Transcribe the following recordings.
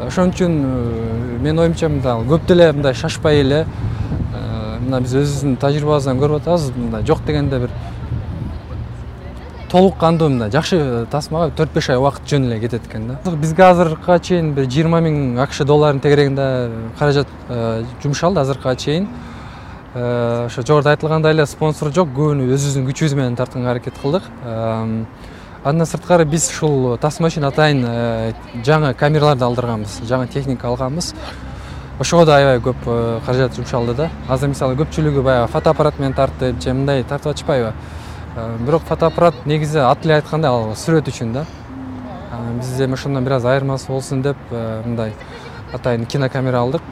Ошон үчүн мен оюмча мындай көп деле мындай шашпай эле мына биз өзүбүздүн тажрыйбабыздан көрүп атабыз, мындай жок дегенде бир толук кандуу мындай жакшы тасмага 4-5 ай убакыт жөн эле кетет экен да. Бизге азыркыга чейин бир 20 000 АКШ долларын тегерегинде каражат жумшалды азыркыга чейин. Ошо жогоруда айтылгандай эле спонсор жок, көбүнү өзүбүздүн күчүбүз менен тартканга аракет кылдык. Андан сырткары биз ушул тасма үчүн атайын жаңы камераларды алдырганбыз, жаңы техника алганбыз. Ошого да аябай көп каражат жумшалды да. Азыр мисалы көпчүлүгү баягы фотоаппарат менен тартып, же мындай тартып атышпайбы? Бирок фотоаппарат негизи аты эле айткандай ал сүрөт үчүн да. Биз эми ошондон бир аз айырмасы болсун деп мындай атайын кинокамера алдык.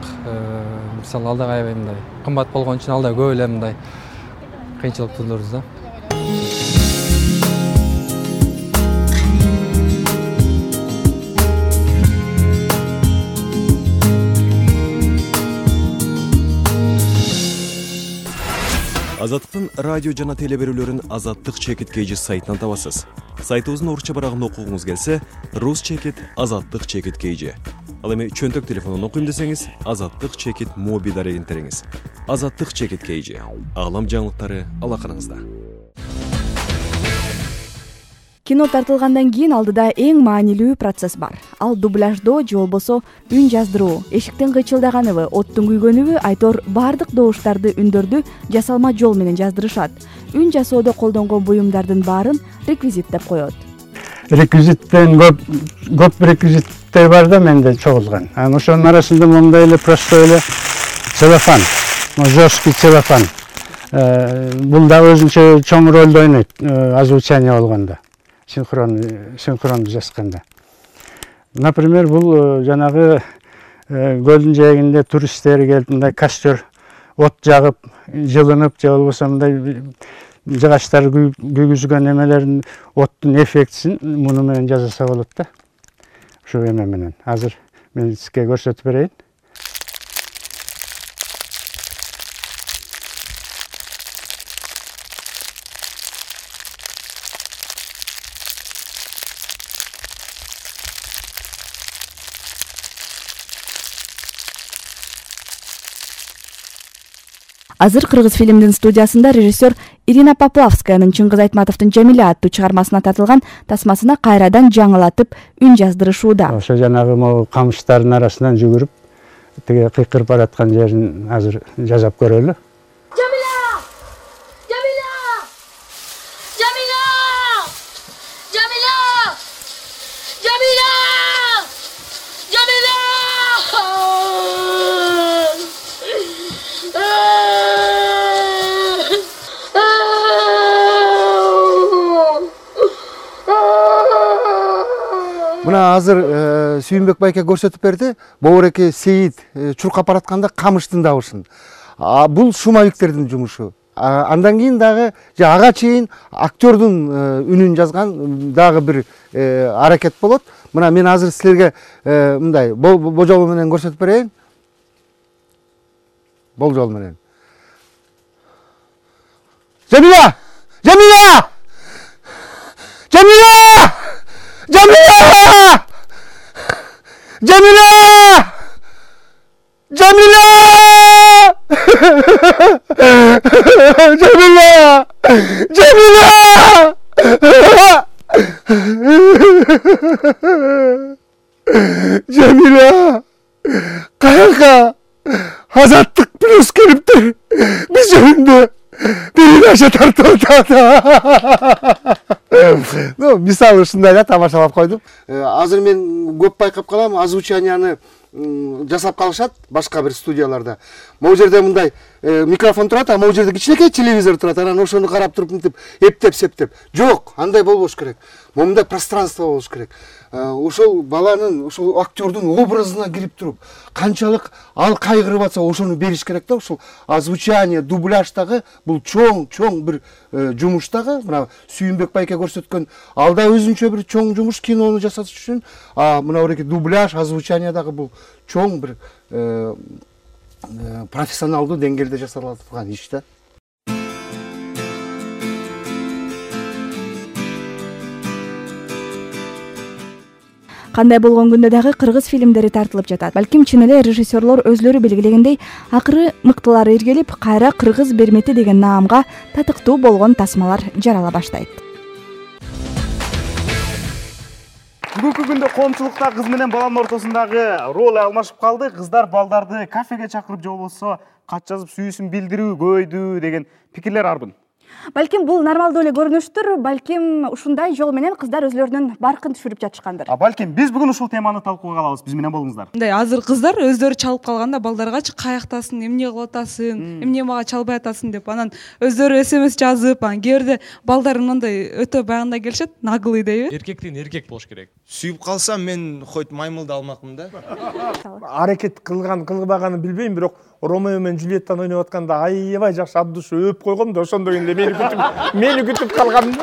Мисалы ал да аябай мындай кымбат болгон үчүн ал да көп эле мындай кыйынчылык туудурду да. Азаттыктын радио жана теле берүүлөрүн Азаттык Чекит KG сайтынан табасыз. Сайтыбыздын орусча барагын окугуңуз келсе, Рус Чекит, Азаттык Чекит KG. Ал эми чөнтөк телефонун окуйм десеңиз, Азаттык Чекит моби дарегин териңиз. Азаттык Чекит KG. Аалам жаңылыктары алаканыңызда. Кино тартылгандан кийин алдыда эң маанилүү процесс бар. Ал дубляждоо же болбосо үн жаздыруу. Эшиктин кыйчылдаганыбы, оттун күйгөнүбү айтор бардык добуштарды, үндөрдү жасалма жол менен жаздырышат. Үн жасоодо колдонгон буюмдардын баарын реквизиттеп коет. Реквизиттен көп реквизиттер бар да менде чогулган. Ошонун арасында мындай эле простой эле целлофан, жесткий целлофан. Бул да өзүнчө чоң ролду ойнойт озвучание болгондо. Синхронду жазганда. Например, бул жанагы көлдүн жээгинде туристтер келип мындай костер от жагып, жылынып, же болбосо мындай жыгачтар күйгүзгөн эмелерин оттун эффектисин муну менен жасаса болот да. Ушул эме менен. Азыр мен сизге көрсөтүп берейин. Азыр Кыргыз фильмдин студиясында режиссер Ирина Поплавскаянын Чыңгыз Айтматовдун Жамиля аттуу чыгармасына тартылган тасмасына кайрадан жаңылатып үн жаздырышууда. Ошо жанагы камыштардын арасынан жүгүрүп, тиги кыйкырып бараткан жерин азыр жасап көрөлү. Мына азыр Сүйүнбек байке көрсөтүп берди. Бобуреке Сейит чуркап баратканда камыштын дабышын. Бул шумовиктердин жумушу. Андан кийин дагы ага чейин актёрдун үнүн жазган дагы бир аракет болот. Мына мен азыр силерге мындай божол менен көрсөтүп берейин. Болжол менен. Жамиля! Жамиля! Жамиля! Жамиля! Жамиля! Жамиля! Жамиля! Жамиля! Жамиля! Каяка? Азаттык плюс келиптир. Биз жөнүндө передача тартып атат. Мисалы ушундай да тамашалап койдум. Азыр мен көп байкап калам, озвучанияны жасап калышат башка бир студияларда. Могу жерде мындай микрофон турат, а могу жерде кичинекей телевизор турат. Анан ошону карап туруп мынтип эптеп септеп. Жок, андай болбош керек. Момундай пространство болуш керек. Ошол баланын, ошол актёрдун образына кирип туруп, канчалык ал кайгырып атса, ошону бериш керек да. Ошол озвучание, дубляждагы бул чоң бир жумуш дагы. Мына Сүйүнбек байке көрсөткөн алда өзүнчө бир чоң жумуш кинону жасаш үчүн, мына буреки дубляж, озвучание дагы бул чоң бир профессионалдуу деңгээлде жасалган иш да. Кандай болгон күндө дагы кыргыз фильмдери тартылып жатат. Балким чын эле режиссерлор өзлөрү белгилегендей, акыры мыктылары иргелип, кайра кыргыз бермети деген наамга татыктуу болгон тасмалар жарала баштайт. Бүгүнкү күндө коомчулукта кыз менен баланын ортосундагы роль алмашып калды. Кыздар балдарды кафеге чакырып же болбосо кат жазып сүйүүсүн билдирүү көбөйдү деген пикирлер арбын. Балким бул нормалдуу эле көрүнүштүр, балким ушундай жол менен кыздар өзлөрүнүн баркын түшүрүп жатышкандыр. Балким биз бүгүн ушул теманы талкууга алабыз. Биз менен болуңуздар. Мындай азыр кыздар өздөрү чалып калганда балдаргачы каяктасың, эмне кылып атасың, эмне мага чалбай атасың деп анан өздөрү СМС жазып, анан кээ бирде балдар мындай өтө баягындай келишет, наглый дейби. Эркектен эркек болуш керек. Сүйүп калсам мен хоть маймылды алмакмын да. Аракет кылган кылбаганын билбейм, бирок Ромео менен Джульеттаны ойноп атканда аябай жакшы ат душу өп койгом да, ошондо эле мени күтүп калган.